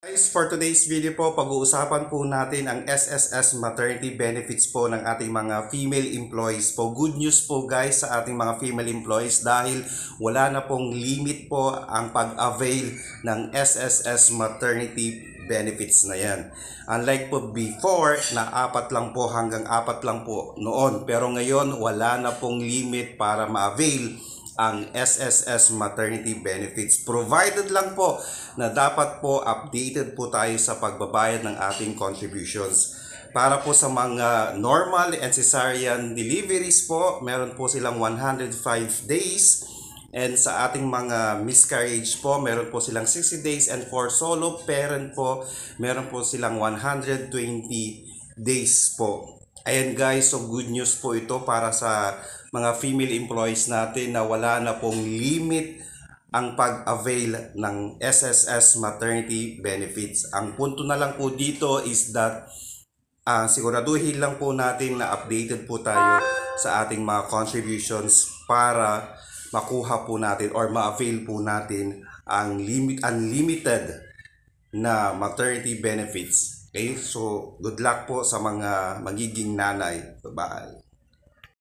Guys, for today's video po, pag-uusapan po natin ang SSS maternity benefits po ng ating mga female employees po. Good news po guys sa ating mga female employees dahil wala na pong limit po ang pag-avail ng SSS maternity benefits na yan. Unlike po before na apat lang po hanggang apat lang po noon. Pero ngayon wala na pong limit para ma-avail ang SSS maternity benefits, provided lang po na dapat po updated po tayo sa pagbabayad ng ating contributions. Para po sa mga normal and cesarean deliveries po, meron po silang 105 days, and sa ating mga miscarriage po, meron po silang 60 days, and for solo parent po, meron po silang 120 days po. Ayan guys, so good news po ito para sa mga female employees natin na wala na pong limit ang pag-avail ng SSS maternity benefits. Ang punto na lang po dito is that siguraduhin lang po natin na updated po tayo sa ating mga contributions para makuha po natin or ma-avail po natin ang unlimited na maternity benefits. Okay? So, good luck po sa mga magiging nanay. Bye-bye.